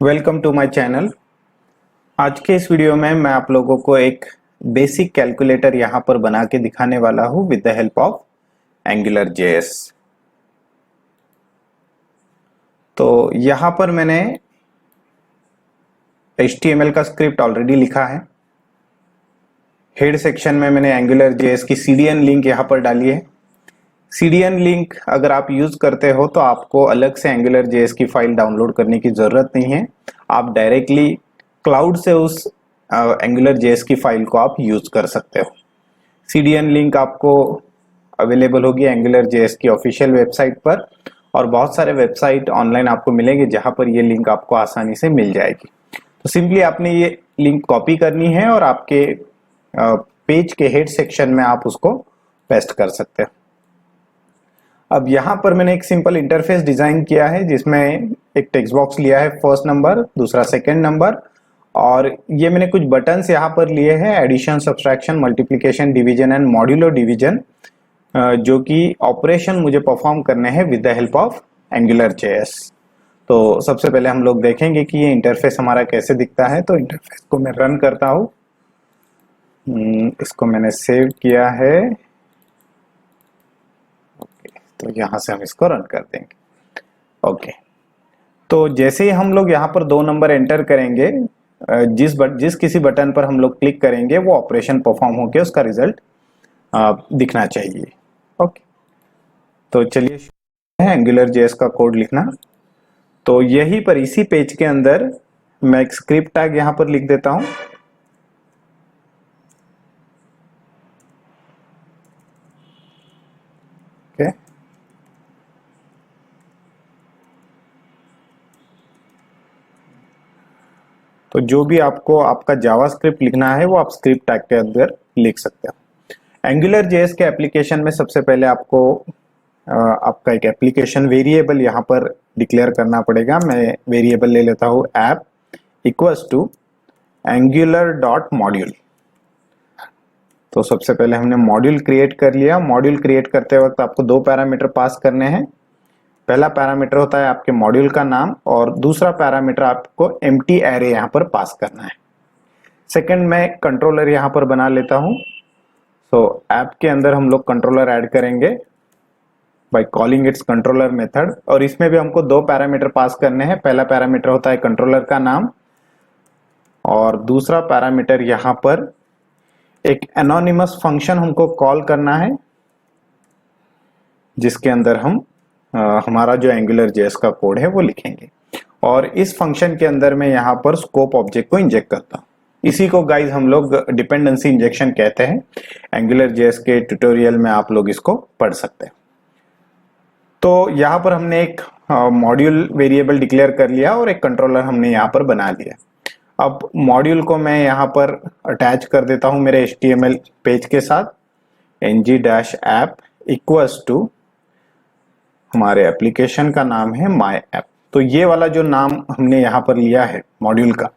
Welcome to my channel. आज के इस वीडियो में मैं आप लोगों को एक बेसिक कैलकुलेटर यहाँ पर बना के दिखाने वाला हूँ with the help of Angular JS. तो यहाँ पर मैंने HTML का स्क्रिप्ट ऑलरेडी लिखा है। हेड सेक्शन में मैंने एंगुलर जेएस की CDN लिंक यहाँ पर डाली है। CDN लिंक अगर आप यूज करते हो तो आपको अलग से एंगुलर जेएस की फाइल डाउनलोड करने की जरूरत नहीं है। आप डायरेक्टली क्लाउड से उस एंगुलर जेएस की फाइल को आप यूज कर सकते हो। CDN लिंक आपको अवेलेबल होगी एंगुलर जेएस की ऑफिशियल वेबसाइट पर, और बहुत सारे वेबसाइट ऑनलाइन आपको मिलेंगे जहां पर ये लिंक आपको आसानी से मिल जाएगी। तो सिंपली आपने ये लिंक कॉपी करनी है और आपके पेज के हेड सेक्शन में आप उसको पेस्ट कर सकते हो। अब यहाँ पर मैंने एक सिंपल इंटरफेस डिजाइन किया है जिसमें एक टेक्स्ट बॉक्स लिया है, फर्स्ट नंबर, दूसरा सेकंड नंबर, और ये मैंने कुछ बटन्स यहाँ पर लिए हैं, addition, subtraction, multiplication, division and modulo division, जो कि ऑपरेशन मुझे परफॉर्म करने हैं with the help of Angular JS. तो सबसे पहले हम लोग देखेंगे कि ये इंटरफेस हमारा कैसे दिखता है। तो इंटरफेस को मैं रन करता हूँ। इसको मैंने सेव किया है। तो यहाँ से हम इसको रन कर देंगे। ओके, तो जैसे ही हम लोग यहाँ पर 2 नंबर एंटर करेंगे, जिस किसी बटन पर हम लोग क्लिक करेंगे वो ऑपरेशन परफॉर्म होकर उसका रिजल्ट दिखना चाहिए। ओके, तो चलिए एंगुलर जेएस का कोड लिखना। तो यही पर इसी पेज के अंदर मैं एक स्क्रिप्ट टैग यहाँ पर लिख देता हूँ। ओके, तो जो भी आपको आपका जावास्क्रिप्ट लिखना है वो आप स्क्रिप्ट टैग के अंदर लिख सकते हो। एंगुलर जेएस के एप्लीकेशन में सबसे पहले आपको आपका एक एप्लीकेशन वेरिएबल यहाँ पर डिक्लेयर करना पड़ेगा। मैं वेरिएबल ले लेता हूँ app equals to Angular dot module. तो सबसे पहले हमने मॉड्यूल क्रिएट कर लिया। मॉड्यूल क्रिएट करते वक्त आपको 2 पैरामीटर पास करने हैं। पहला पैरामीटर होता है आपके मॉड्यूल का नाम, और दूसरा पैरामीटर आपको एम्प्टी एरे यहाँ पर पास करना है। सेकंड, मैं कंट्रोलर यहाँ पर बना लेता हूँ। सो ऐप के अंदर हम लोग कंट्रोलर ऐड करेंगे by calling it's controller method, और इसमें भी हमको 2 पैरामीटर पास करने हैं। पहला पैरामीटर होता है कंट्रोलर का नाम, और दूसरा पैरामीटर यहाँ पर एक एनोनिमस फंक्शन हमको कॉल करना है, जिसके अंदर हम हमारा जो एंगुलर जेएस का कोड है वो लिखेंगे। और इस फंक्शन के अंदर मैं यहाँ पर स्कोप ऑब्जेक्ट को इंजेक्ट करता हूँ। इसी को गाइज हम लोग डिपेंडेंसी इंजेक्शन कहते हैं। एंगुलर जेएस के ट्यूटोरियल में आप लोग इसको पढ़ सकते हैं। तो यहाँ पर हमने एक मॉड्यूल वेरिएबल डिक्लेयर कर लिया और एक कंट्रोलर हमने यहाँ पर बना लिया। अब मॉड्यूल को मैं यहाँ पर अटैच कर देता हूँ मेरे HTML पेज के साथ। ng-app इक्वल्स टू हमारे एप्लीकेशन का नाम है माय ऐप। तो ये वाला जो नाम हमने यहाँ पर लिया है मॉड्यूल का,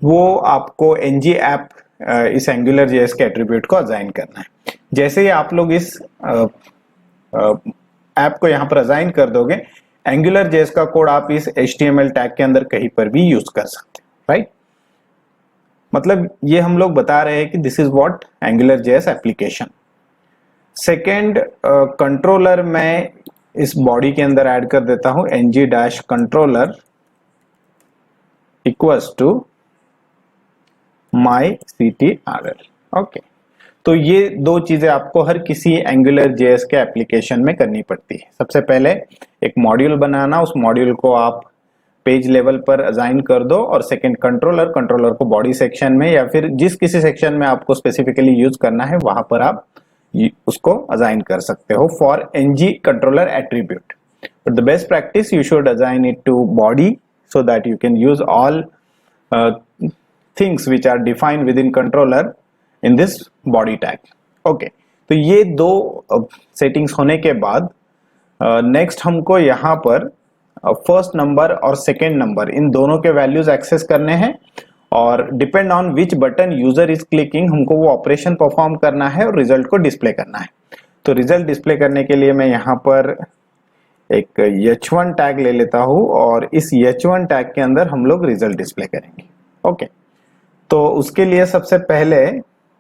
वो आपको ng-app इस एंगुलर जेएस के एट्रीब्यूट को असाइन करना है। जैसे ही आप लोग इस ऐप को यहाँ पर असाइन कर दोगे, एंगुलर जेएस का कोड आप इस HTML टैग के अंदर कहीं पर भी यूज कर सकते हैं, राइट। मतलब ये हम लोग बता रहे हैं कि this is what angular JS application. Second, controller मैं इस बॉडी के अंदर ऐड कर देता हूं ng-controller equals to myctrl। Okay, तो ये 2 चीजें आपको हर किसी एंगुलर जेएस के एप्लीकेशन में करनी पड़ती है। सबसे पहले एक मॉड्यूल बनाना, उस मॉड्यूल को आप पेज लेवल पर असाइन कर दो, और सेकंड कंट्रोलर को बॉडी सेक्शन में या फिर जिस किसी सेक्शन में आपको स्पेसिफिकली यूज करना है वहां पर आप उसको असाइन कर सकते हो for ng-controller attribute। But the best practice, you should assign it to body so that you can use all things which are defined within controller in this body tag। Okay, तो ये 2 settings होने के बाद next हमको यहाँ पर first number और second number in दोनों के वैल्यूज एक्सेस करने हैं, और depend on which button user is clicking हमको वो ऑपरेशन परफॉर्म करना है और रिजल्ट को डिस्प्ले करना है। तो रिजल्ट डिस्प्ले करने के लिए मैं यहाँ पर एक h1 टैग ले लेता हूं और इस h1 टैग के अंदर हम लोग रिजल्ट डिस्प्ले करेंगे। ओके, तो उसके लिए सबसे पहले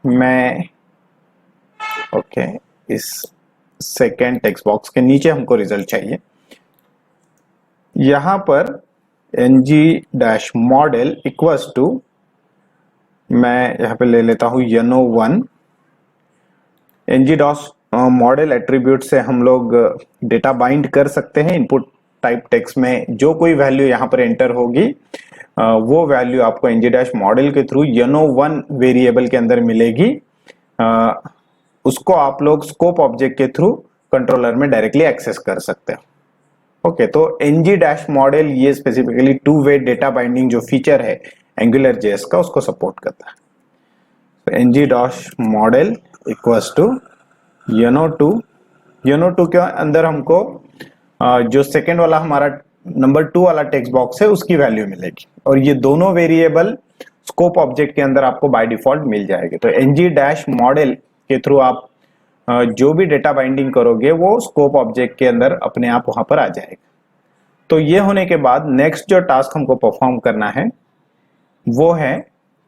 मैं इस सेकेंड टेक्स्ट बॉक्स के नीचे हमको रिजल्ट चाहिए। यहां पर ng-model इक्वल्स टू, मैं यहां पे ले लेता हूं YONO1। ng-model एट्रीब्यूट से हम लोग डेटा बाइंड कर सकते हैं। इनपुट टाइप टेक्स्ट में जो कोई वैल्यू यहां पर एंटर होगी वो वैल्यू आपको ng-model के थ्रू YONO1 वेरिएबल के अंदर मिलेगी। उसको आप लोग स्कोप ऑब्जेक्ट के थ्रू कंट्रोलर में डायरेक्टली एक्सेस कर सकते हो। ओके, तो ng-model ये specifically two way data binding जो फीचर है एंगुलर जेएस का, उसको सपोर्ट करता है। तो ng-model equals to YONO2। YONO2 के अंदर हमको जो सेकेंड वाला हमारा नंबर 2 वाला टेक्स्ट बॉक्स है उसकी वैल्यू मिलेगी, और ये दोनों वेरिएबल स्कोप ऑब्जेक्ट के अंदर आपको बाय डिफॉल्ट मिल जाएगी। तो ng-model के थ्रू आप जो भी डेटा बाइंडिंग करोगे वो स्कोप ऑब्जेक्ट के अंदर अपने आप वहां पर आ जाएगा। तो ये होने के बाद नेक्स्ट जो टास्क हमको परफॉर्म करना है वो है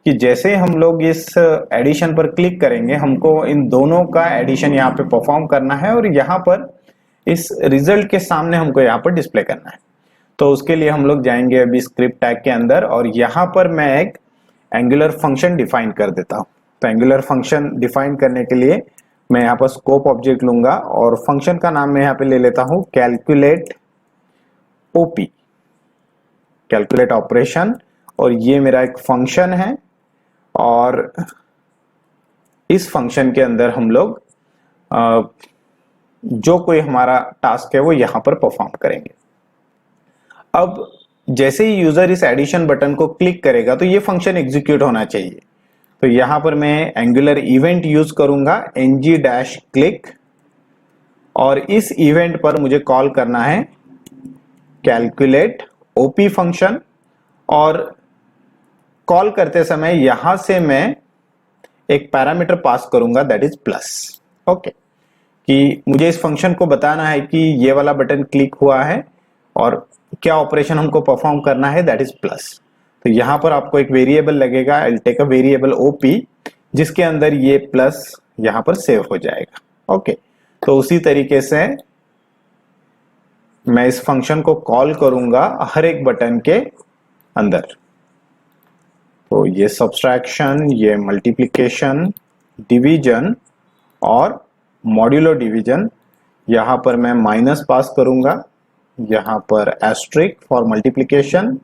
कि जैसे हम लोग इस एडिशन पर क्लिक करेंगे, हमको इन दोनों का एडिशन यहाँ पे परफॉर्म करना है और यहाँ पर इस रिजल्ट के सामने हमको यहाँ पर डिस्प्ले करना है। तो उसके लिए हम लोग जाएंगे अभी स्क्रिप्ट टैग के अंदर और यहाँ पर मैं एक एंगुलर फंक्शन डिफाइन कर देता हूँ। तो एंगुलर फंक्शन डिफाइन करने के लिए मैं यहाँ पर स्कोप ऑब्जेक्ट लूंगा और फंक्शन का नाम मैं यहाँ पे ले लेता हूँ कैलकुलेट ओपी, कैलकुलेट ऑपरेशन। और ये मेरा एक फंक्शन है और इस फंक्शन के अंदर हम लोग जो कोई हमारा टास्क है वो यहाँ पर परफॉर्म करेंगे। अब जैसे ही यूजर इस एडिशन बटन को क्लिक करेगा तो ये फंक्शन एग्जीक्यूट होना चाहिए। तो यहां पर मैं एंगुलर इवेंट यूज करूंगा ng-click, और इस इवेंट पर मुझे कॉल करना है कैलकुलेट ओपी फंक्शन। और कॉल करते समय यहां से मैं एक पैरामीटर पास करूंगा दैट इज प्लस। ओके, कि मुझे इस फंक्शन को बताना है कि ये वाला बटन क्लिक हुआ है और क्या ऑपरेशन हमको परफॉर्म करना है दैट इज प्लस। तो यहां पर आपको एक वेरिएबल लगेगा, I will take a variable OP, जिसके अंदर ये प्लस यहां पर सेव हो जाएगा। ओके, तो उसी तरीके से मैं इस फंक्शन को कॉल करूंगा हर एक बटन के अंदर। तो ये सब्सट्रैक्शन, ये मल्टीप्लिकेशन, डिवीजन और मॉड्यूलो डिवीजन, यहां पर मैं माइनस पास करूंगा, यहां पर asterisk for multiplication,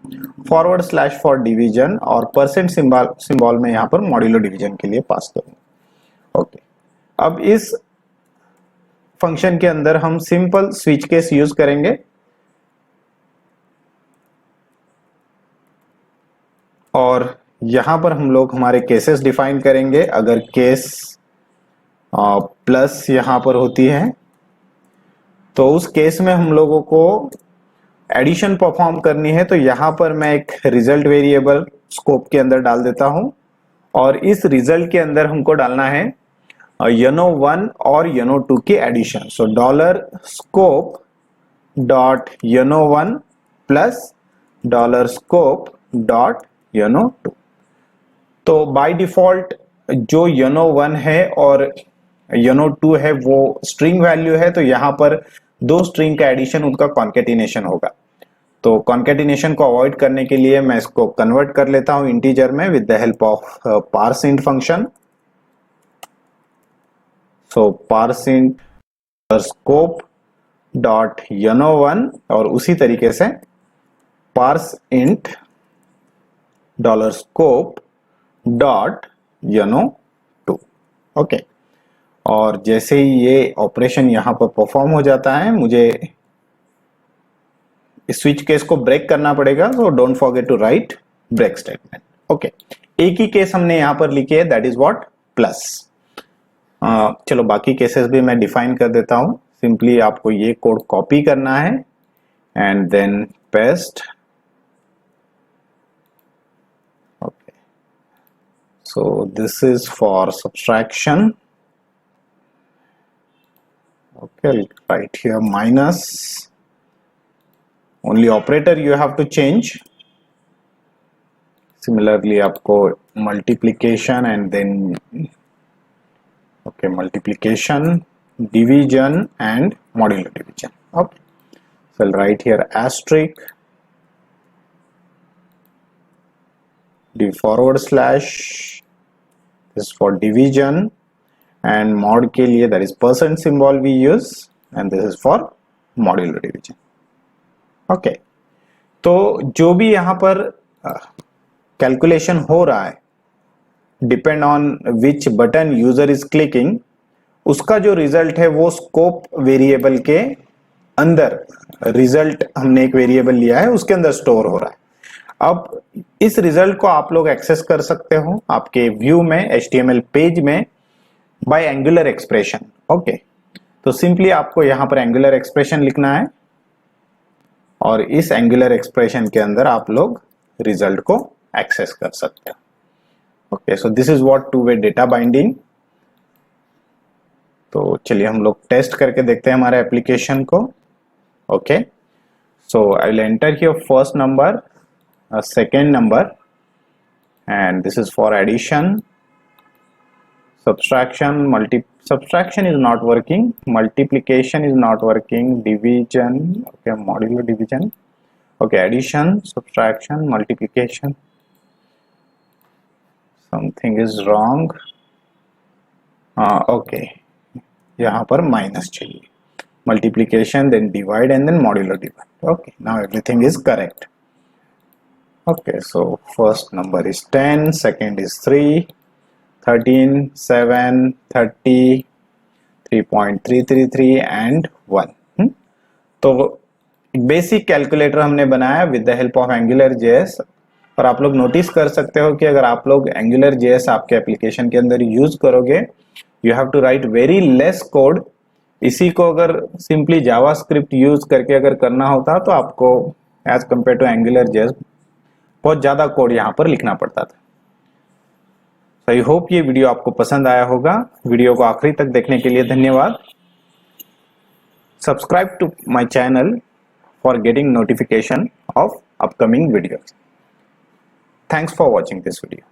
forward slash for division और परसेंट सिंबल में यहां पर मॉड्यूलो डिवीजन के लिए पास करूंगा। ओके, अब इस फंक्शन के अंदर हम सिंपल स्विच केस यूज करेंगे और यहां पर हम लोग हमारे केसेस डिफाइन करेंगे। अगर केस प्लस यहां पर होती है तो उस केस में हम लोगों को एडिशन परफॉर्म करनी है। तो यहां पर मैं एक रिजल्ट वेरिएबल स्कोप के अंदर डाल देता हूं और इस रिजल्ट के अंदर हमको डालना है YONO1 और YONO2 की एडिशन। सो $scope dot YONO1 plus $scope dot YONO2। तो बाय डिफॉल्ट जो YONO1 है और YONO2 है वो स्ट्रिंग वैल्यू है, तो यहां पर दो स्ट्रिंग का एडिशन उनका कॉन्केटिनेशन होगा। तो कॉन्केटिनेशन को अवॉइड करने के लिए मैं इसको कन्वर्ट कर लेता हूं इंटीजर में with the help of parseInt function. So parseInt scope dot YONO1 और उसी तरीके से parseInt $scope dot YONO2। Okay, और जैसे ही ये ऑपरेशन यहां पर परफॉर्म हो जाता है, मुझे इस स्विच केस को ब्रेक करना पड़ेगा। So don't forget to write break statement. Okay, एक ही केस हमने यहां पर लिखी है दैट इज व्हाट प्लस। चलो बाकी केसेस भी मैं डिफाइन कर देता हूं। सिंपली आपको ये कोड कॉपी करना है and then paste. Okay, so this is for subtraction. Okay, I'll write here minus only operator you have to change. Similarly आपको multiplication and then okay, multiplication, division and modular division. Okay, so I'll write here asterisk /, this is for division, and mod के लिए that is percent symbol we use, and this is for modular division. Okay, तो जो भी यहाँ पर calculation हो रहा है, depend on which button user is clicking, उसका जो रिजल्ट है वो स्कोप वेरिएबल के अंदर, रिजल्ट हमने एक वेरिएबल लिया है उसके अंदर स्टोर हो रहा है. अब इस रिजल्ट को आप लोग एक्सेस कर सकते हो आपके व्यू में, HTML पेज में, बाय एंगुलर एक्सप्रेशन. ओके, तो सिंपली आपको यहां पर एंगुलर एक्सप्रेशन लिखना है और इस एंगुलर एक्सप्रेशन के अंदर आप लोग रिजल्ट को एक्सेस कर सकते हो. Okay, so this is what two way data binding. तो चलिए हम लोग टेस्ट करके देखते हैं हमारे एप्लीकेशन को. Okay, so I will enter here first number, second number, and this is for addition, subtraction, subtraction is not working, multiplication is not working, division, okay, modular division, okay, addition, subtraction, multiplication, something is wrong. Okay, यहाँ पर minus चाहिए, multiplication, then divide and then modular divide. Okay, now everything is correct. Okay, so first number is 10, second is 3, 13, 7, 30, 3.333 and 1. तो basic calculator हमने बनाया with the help of Angular JS. और आप लोग notice कर सकते हो कि अगर आप लोग एंगुलर जेएस आपके एप्लीकेशन के अंदर यूज करोगे, you have to write very less code. इसी को अगर सिंपली जावास्क्रिप्ट यूज करके अगर करना होता तो आपको as compare to Angular JS बहुत ज्यादा कोड यहाँ पर लिखना पड़ता था. आई होप ये वीडियो आपको पसंद आया होगा. वीडियो को आखिरी तक देखने के लिए धन्यवाद. Subscribe to my channel for getting notification of upcoming videos. Thanks for watching this video.